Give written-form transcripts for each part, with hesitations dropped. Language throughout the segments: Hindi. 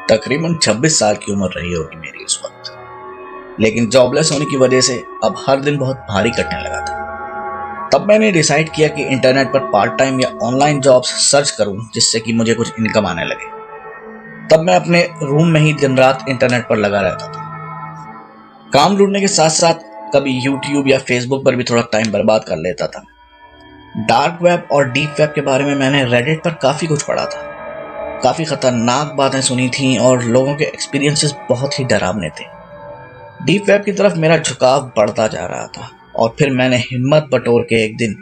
तकरीबन 26 साल की उम्र रही होगी मेरी उस वक्त, लेकिन जॉबलेस होने की वजह से अब हर दिन बहुत भारी कटने लगा था। तब मैंने डिसाइड किया कि इंटरनेट पर पार्ट टाइम या ऑनलाइन जॉब्स सर्च करूं जिससे कि मुझे कुछ इनकम आने लगे। तब मैं अपने रूम में ही दिन रात इंटरनेट पर लगा रहता था। काम ढूंढने के साथ साथ कभी यूट्यूब या फेसबुक पर भी थोड़ा टाइम बर्बाद कर लेता था। डार्क वेब और डीप वेब के बारे में मैंने रेडिट पर काफ़ी कुछ पढ़ा था। काफ़ी खतरनाक बातें सुनी थी और लोगों के एक्सपीरियंसेस बहुत ही डरावने थे। डीप वेब की तरफ मेरा झुकाव बढ़ता जा रहा था और फिर मैंने हिम्मत बटोर के एक दिन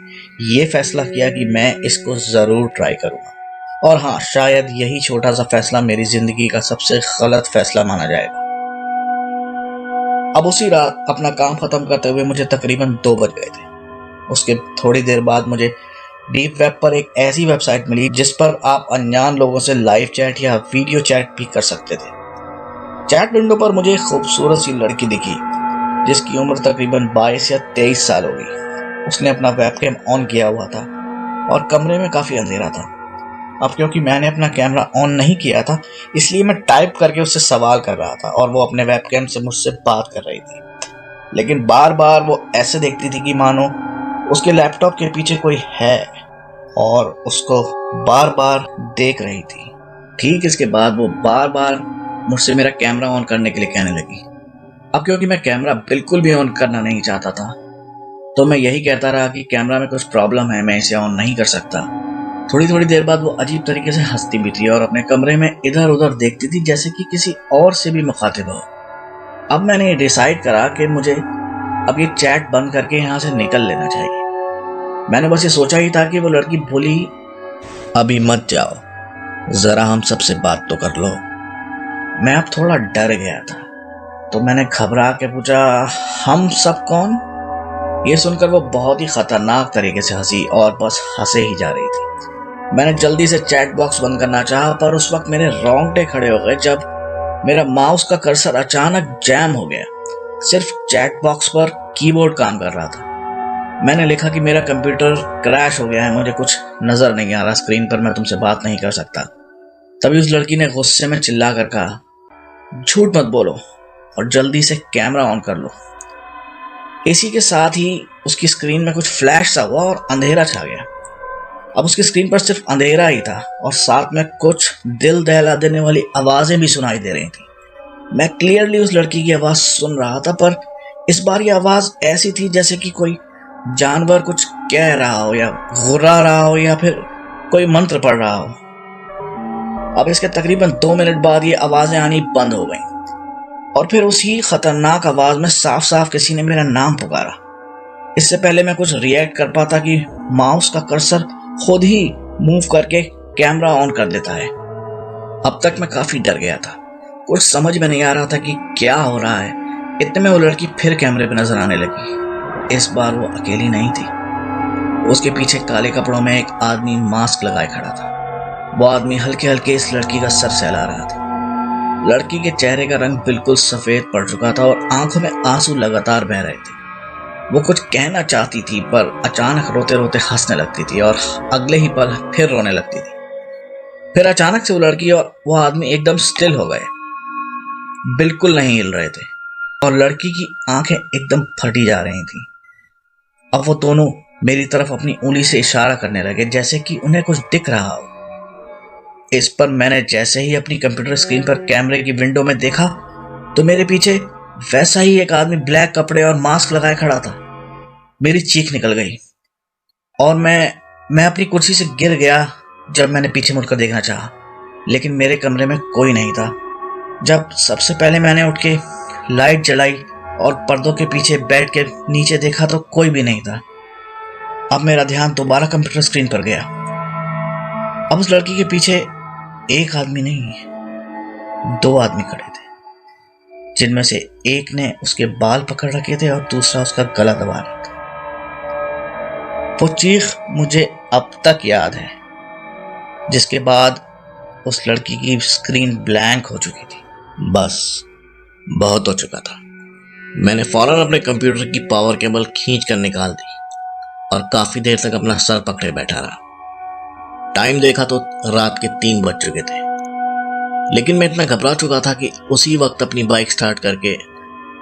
ये फैसला किया कि मैं इसको ज़रूर ट्राई करूँगा। और हाँ, शायद यही छोटा सा फैसला मेरी ज़िंदगी का सबसे गलत फैसला माना जाएगा। अब उसी रात अपना काम ख़त्म करते हुए मुझे तकरीबन 2 बज गए थे। उसके थोड़ी देर बाद मुझे डीप वेब पर एक ऐसी वेबसाइट मिली जिस पर आप अनजान लोगों से लाइव चैट या वीडियो चैट भी कर सकते थे। चैट विंडो पर मुझे एक खूबसूरत सी लड़की दिखी जिसकी उम्र तकरीबन 22 या 23 साल होगी। उसने अपना वेबकैम ऑन किया हुआ था और कमरे में काफ़ी अंधेरा था। अब क्योंकि मैंने अपना कैमरा ऑन नहीं किया था, इसलिए मैं टाइप करके उससे सवाल कर रहा था और वो अपने वेबकैम से मुझसे बात कर रही थी। लेकिन बार बार वो ऐसे देखती थी कि मानो उसके लैपटॉप के पीछे कोई है और उसको बार बार देख रही थी। ठीक इसके बाद वो बार बार मुझसे मेरा कैमरा ऑन करने के लिए कहने लगी। अब क्योंकि मैं कैमरा बिल्कुल भी ऑन करना नहीं चाहता था, तो मैं यही कहता रहा कि कैमरा में कुछ प्रॉब्लम है, मैं इसे ऑन नहीं कर सकता। थोड़ी थोड़ी देर बाद वो अजीब तरीके से हंसती भी थी और अपने कमरे में इधर उधर देखती थी जैसे कि किसी और से भी मुखातिब हो। अब मैंने डिसाइड करा कि मुझे अब ये चैट बंद करके यहाँ से निकल लेना चाहिए। मैंने बस ये सोचा ही था कि वो लड़की बोली, अभी मत जाओ, जरा हम सबसे बात तो कर लो। मैं अब थोड़ा डर गया था, तो मैंने घबरा के पूछा, हम सब कौन? ये सुनकर वो बहुत ही खतरनाक तरीके से हंसी और बस हंसे ही जा रही थी। मैंने जल्दी से चैट बॉक्स बंद करना चाहा, पर उस वक्त मेरे रोंगटे खड़े हो गए जब मेरा माउस का कर्सर अचानक जैम हो गया। सिर्फ चैट बॉक्स पर कीबोर्ड काम कर रहा था। मैंने लिखा कि मेरा कंप्यूटर क्रैश हो गया है, मुझे कुछ नजर नहीं आ रहा स्क्रीन पर, मैं तुमसे बात नहीं कर सकता। तभी उस लड़की ने गुस्से में चिल्ला कर कहा, झूठ मत बोलो और जल्दी से कैमरा ऑन कर लो। इसी के साथ ही उसकी स्क्रीन में कुछ फ्लैश सा हुआ और अंधेरा छा गया। अब उसकी स्क्रीन पर सिर्फ अंधेरा ही था और साथ में कुछ दिल दहला देने वाली आवाजें भी सुनाई दे रही थी। मैं क्लियरली उस लड़की की आवाज सुन रहा था, पर इस बार ये आवाज ऐसी थी जैसे कि कोई जानवर कुछ कह रहा हो या घुर्रा रहा हो या फिर कोई मंत्र पढ़ रहा हो। अब इसके तकरीबन 2 मिनट बाद ये आवाजें आनी बंद हो गईं और फिर उसी खतरनाक आवाज में साफ साफ किसी ने मेरा नाम पुकारा। इससे पहले मैं कुछ रिएक्ट कर पाता कि माउस का कर्सर खुद ही मूव करके कैमरा ऑन कर देता है। अब तक मैं काफी डर गया था, कुछ समझ में नहीं आ रहा था कि क्या हो रहा है। इतने में वो लड़की फिर कैमरे पे नजर आने लगी। इस बार वो अकेली नहीं थी, उसके पीछे काले कपड़ों में एक आदमी मास्क लगाए खड़ा था। वो आदमी हल्के हल्के इस लड़की का सर सहला रहा था। लड़की के चेहरे का रंग बिल्कुल सफेद पड़ चुका था और आंखों में आंसू लगातार बह रहे थे। वो कुछ कहना चाहती थी, पर अचानक रोते रोते हंसने लगती थी और अगले ही पल फिर रोने लगती थी। फिर अचानक से वो लड़की और वो आदमी एकदम स्टिल हो गए, बिल्कुल नहीं हिल रहे थे और लड़की की आंखें एकदम फटी जा रही थी। अब वो दोनों मेरी तरफ अपनी उंगली से इशारा करने लगे जैसे कि उन्हें कुछ दिख रहा हो। इस पर मैंने जैसे ही अपनी कंप्यूटर स्क्रीन पर कैमरे की विंडो में देखा तो मेरे पीछे वैसा ही एक आदमी ब्लैक कपड़े और मास्क लगाए खड़ा था। मेरी चीख निकल गई और मैं अपनी कुर्सी से गिर गया जब मैंने पीछे मुड़कर देखना चाहा, लेकिन मेरे कमरे में कोई नहीं था। जब सबसे पहले मैंने उठ के लाइट जलाई और पर्दों के पीछे बैठ के नीचे देखा तो कोई भी नहीं था। अब मेरा ध्यान दोबारा कंप्यूटर स्क्रीन पर गया। अब उस लड़की के पीछे एक आदमी नहीं, 2 आदमी खड़े थे, जिनमें से एक ने उसके बाल पकड़ रखे थे और दूसरा उसका गला दबा रहा था। वो चीख मुझे अब तक याद है, जिसके बाद उस लड़की की स्क्रीन ब्लैंक हो चुकी थी। बस बहुत हो चुका था। मैंने फौरन अपने कंप्यूटर की पावर केबल खींच कर निकाल दी और काफी देर तक अपना सर पकड़े बैठा रहा। टाइम देखा तो रात के 3 बज चुके थे। लेकिन मैं इतना घबरा चुका था कि उसी वक्त अपनी बाइक स्टार्ट करके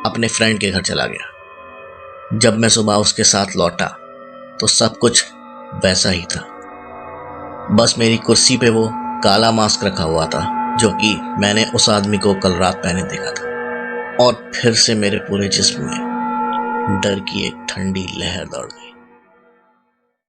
अपने फ्रेंड के घर चला गया। जब मैं सुबह उसके साथ लौटा तो सब कुछ वैसा ही था, बस मेरी कुर्सी पे वो काला मास्क रखा हुआ था जो कि मैंने उस आदमी को कल रात पहने देखा था। और फिर से मेरे पूरे जिस्म में डर की एक ठंडी लहर दौड़ गई।